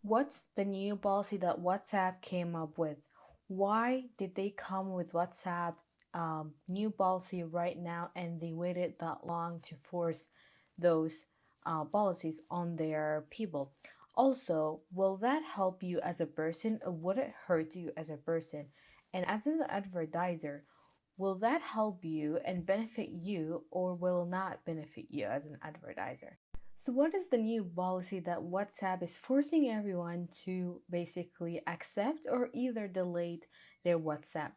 What's the new policy that WhatsApp came up with? Why did they come with WhatsApp new policy right now and they waited that long to force those policies on their people? Also, will that help you as a person or would it hurt you as a person? And as an advertiser, will that help you and benefit you or will not benefit you as an advertiser? So, what is the new policy that WhatsApp is forcing everyone to basically accept or either delete their WhatsApp?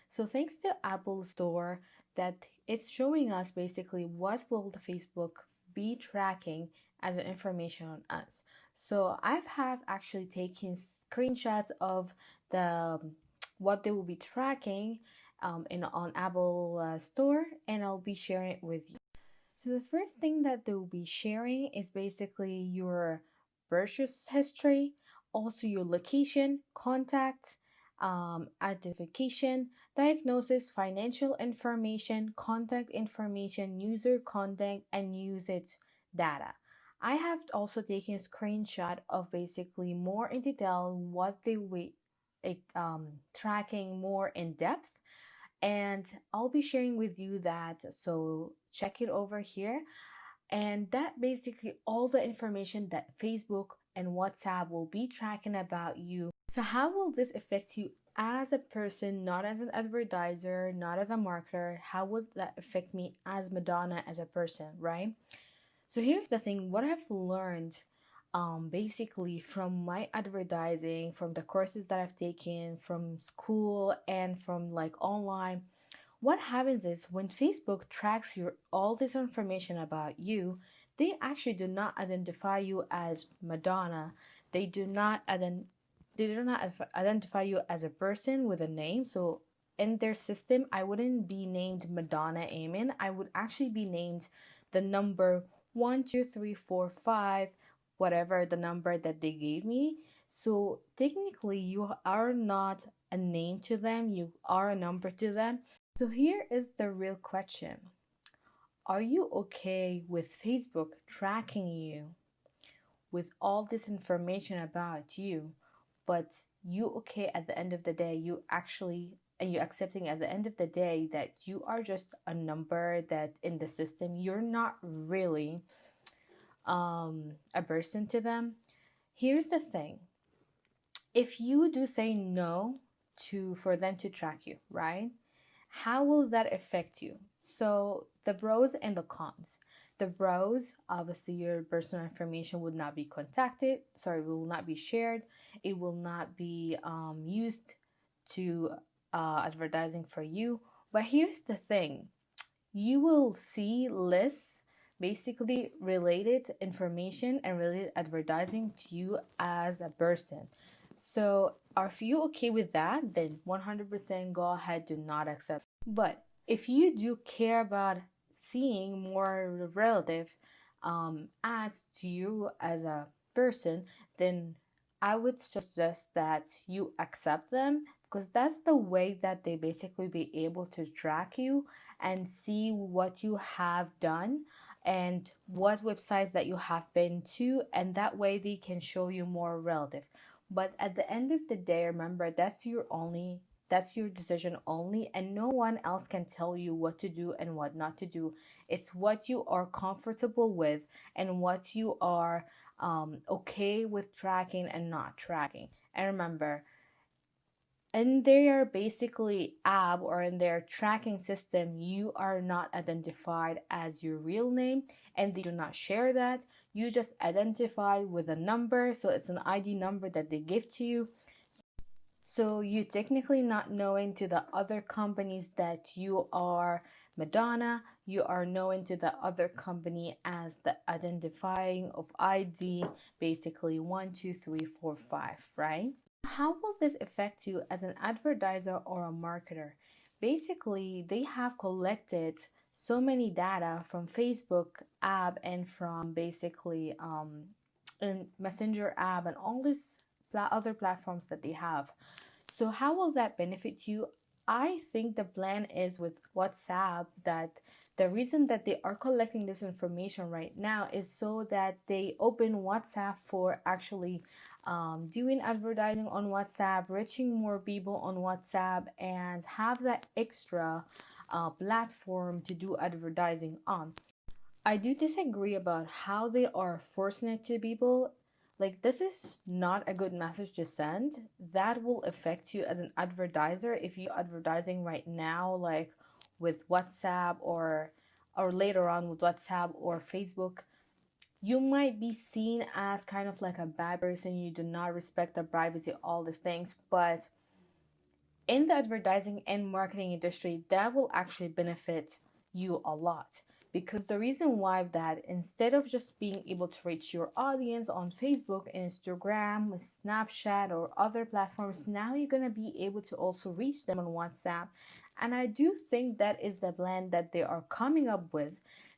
So, thanks to Apple Store, that it's showing us basically what will the Facebook be tracking as an information on us. So, have actually taken screenshots of the what they will be tracking in on Apple Store, and I'll be sharing it with you. So the first thing that they'll be sharing is basically your purchase history, also your location, contacts, identification, diagnosis, financial information, contact information, user content, and usage data. I have also taken a screenshot of basically more in detail what they will tracking more in depth, and I'll be sharing with you that, so check it over here. And that basically all the information that Facebook and WhatsApp will be tracking about you. So how will this affect you as a person, not as an advertiser, not as a marketer? How would that affect me as Madonna, as a person, right? So here's the thing, what I've learned basically from my advertising, from the courses that I've taken from school and from like online, what happens is when Facebook tracks your all this information about you, they actually do not identify you as Madonna. They do not identify you as a person with a name. So in their system, I wouldn't be named Madonna Amen. I would actually be named the number 1, 2, 3, 4, 5, whatever the number that they gave me. So technically, you are not a name to them, you are a number to them. So here is the real question. Are you okay with Facebook tracking you with all this information about you, but you okay at the end of the day, you actually and you accepting at the end of the day that you are just a number that in the system, you're not really a person to them? Here's the thing. If you do say no to for them to track you, right? How will that affect you? So the pros and the cons. The pros, obviously your personal information would not be will not be shared. It will not be used to advertising for you. But here's the thing, you will see lists basically related information and related advertising to you as a person. So if you okay with that, then 100% go ahead, do not accept. But if you do care about seeing more relative ads to you as a person, then I would suggest that you accept them, because that's the way that they basically be able to track you and see what you have done and what websites that you have been to, and that way they can show you more relative. But at the end of the day, remember, that's your decision only, and no one else can tell you what to do and what not to do. It's what you are comfortable with and what you are okay with tracking and not tracking. And remember, in their basically app or in their tracking system, you are not identified as your real name, and they do not share that. You just identify with a number, so it's an ID number that they give to you. So you technically not knowing to the other companies that you are Madonna, you are known to the other company as the identifying of ID, basically 1, 2, 3, 4, 5, right? How will this affect you as an advertiser or a marketer? Basically, they have collected so many data from Facebook app and from basically in Messenger app and all these other platforms that they have. So how will that benefit you I think the plan is with WhatsApp that the reason that they are collecting this information right now is so that they open WhatsApp for actually doing advertising on WhatsApp, reaching more people on WhatsApp, and have that extra platform to do advertising on. I do disagree about how they are forcing it to people. Like, this is not a good message to send. That will affect you as an advertiser if you're advertising right now, like with WhatsApp or later on with WhatsApp or Facebook. You might be seen as kind of like a bad person. You do not respect the privacy, all these things, but in the advertising and marketing industry, that will actually benefit you a lot. Because the reason why that instead of just being able to reach your audience on Facebook, Instagram, Snapchat, or other platforms, now you're going to be able to also reach them on WhatsApp. And I do think that is the plan that they are coming up with,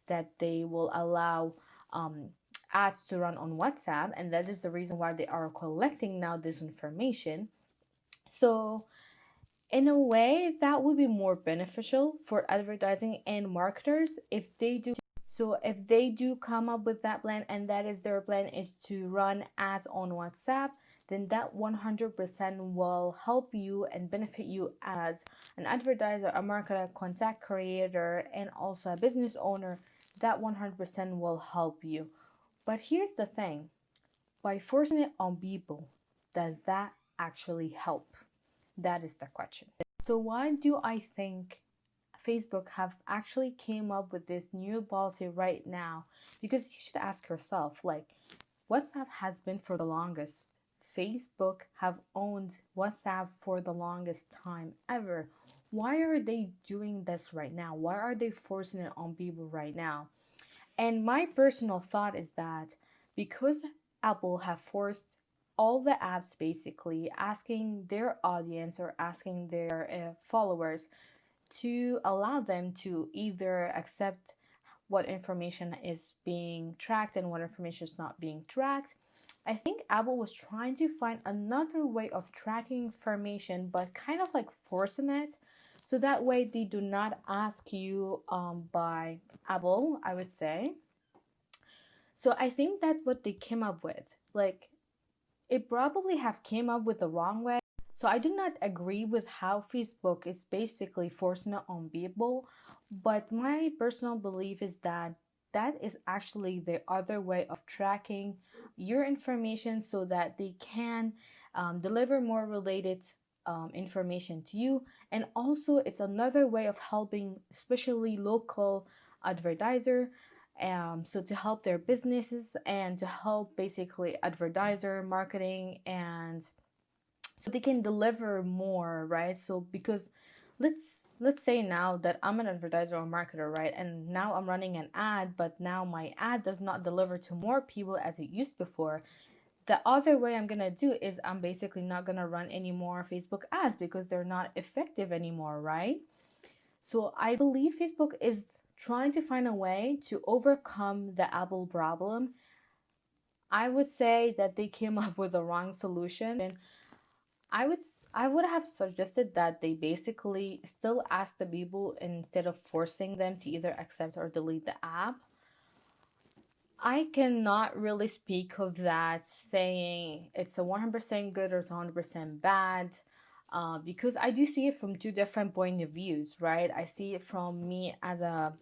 that they will allow ads to run on WhatsApp. And that is the reason why they are collecting now this information. So in a way, that would be more beneficial for advertising and marketers if they do. So if they do come up with that plan, and that is their plan is to run ads on WhatsApp, then that 100% will help you and benefit you as an advertiser, a marketer, content creator, and also a business owner. That 100% will help you. But here's the thing, by forcing it on people, does that actually help? That is the question. So why do I think Facebook have actually came up with this new policy right now? Because you should ask yourself, like, WhatsApp has been for the longest. Facebook have owned WhatsApp for the longest time ever. Why are they doing this right now? Why are they forcing it on people right now? And my personal thought is that because Apple have forced all the apps basically asking their audience or asking their followers to allow them to either accept what information is being tracked and what information is not being tracked. I think Apple was trying to find another way of tracking information, but kind of like forcing it. So that way they do not ask you by Apple, I would say. So I think that's what they came up with. Like, it probably have came up with the wrong way. So I do not agree with how Facebook is basically forcing it on people, but my personal belief is that that is actually the other way of tracking your information so that they can deliver more related information to you. And also it's another way of helping especially local advertiser, so to help their businesses and to help basically advertiser marketing, and so they can deliver more, right? So because let's say now that I'm an advertiser or marketer, right, and now I'm running an ad, but now my ad does not deliver to more people as it used before. The other way I'm gonna do is I'm basically not gonna run any more Facebook ads because they're not effective anymore, right? So I believe Facebook is trying to find a way to overcome the Apple problem. I would say that they came up with the wrong solution. I would I would have suggested that they basically still ask the people instead of forcing them to either accept or delete the app. I cannot really speak of that saying it's a 100% good or it's 100% bad, because I do see it from two different point of views, right? I see it from me as a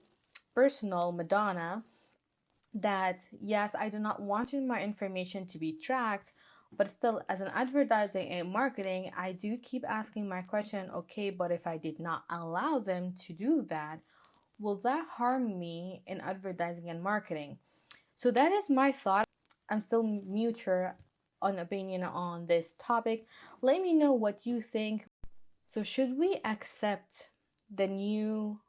personal Madonna, that yes, I do not want my information to be tracked, but still as an advertising and marketing, I do keep asking my question, okay, but if I did not allow them to do that, will that harm me in advertising and marketing? So that is my thought. I'm still mutual on opinion on this topic. Let me know what you think. So should we accept the new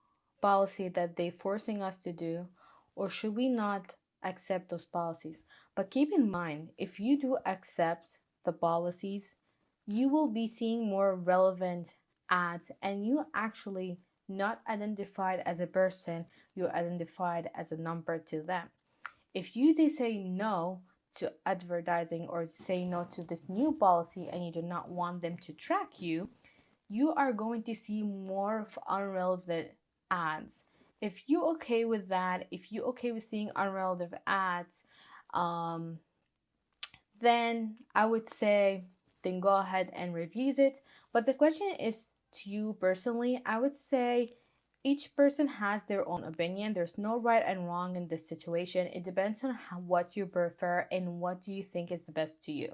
policy that they're forcing us to do, or should we not accept those policies? But keep in mind, if you do accept the policies, you will be seeing more relevant ads, and you actually not identified as a person, you're identified as a number to them. If you they say no to advertising or say no to this new policy and you do not want them to track you, you are going to see more of unrelevant ads. If you okay with that, if you okay with seeing unrelevant ads, um, then I would say then go ahead and review it. But the question is to you personally. I would say each person has their own opinion. There's no right and wrong in this situation. It depends on what you prefer and what do you think is the best to you.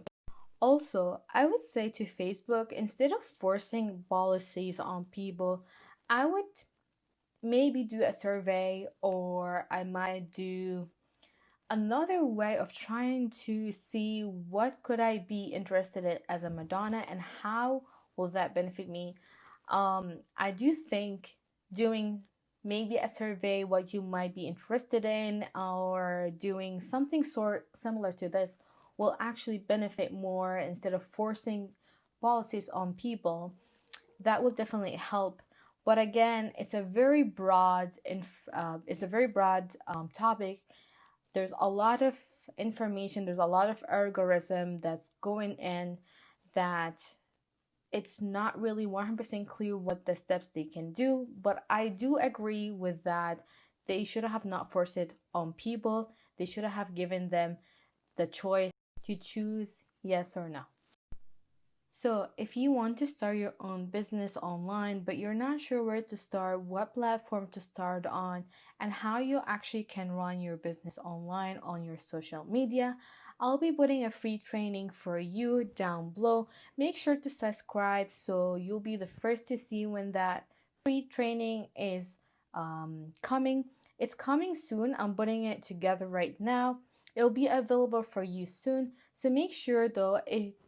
Also, I would say to Facebook, instead of forcing policies on people, I would maybe do a survey, or I might do another way of trying to see what could I be interested in as a Madonna and how will that benefit me. I do think doing maybe a survey what you might be interested in, or doing something sort similar to this, will actually benefit more instead of forcing policies on people. That will definitely help. But again, it's a very broad topic. There's a lot of information, there's a lot of algorithm that's going in, that it's not really 100% clear what the steps they can do. But I do agree with that. They should have not forced it on people. They should have given them the choice to choose yes or no. So if you want to start your own business online, but you're not sure where to start, what platform to start on, and how you actually can run your business online on your social media, I'll be putting a free training for you down below. Make sure to subscribe so you'll be the first to see when that free training is coming. It's coming soon. I'm putting it together right now. It'll be available for you soon. So make sure though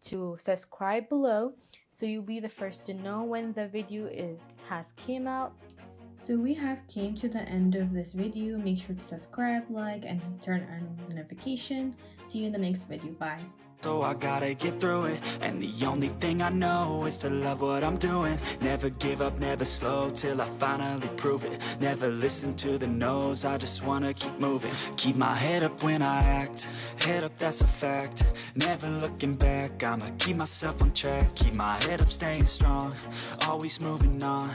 to subscribe below so you'll be the first to know when the video has came out. So we have came to the end of this video. Make sure to subscribe, like, and turn on the notification. See you in the next video. Bye. So I gotta get through it, and the only thing I know is to love what I'm doing. Never give up, never slow, till I finally prove it. Never listen to the no's, I just wanna keep moving. Keep my head up when I act, head up, that's a fact. Never looking back, I'ma keep myself on track. Keep my head up, staying strong, always moving on.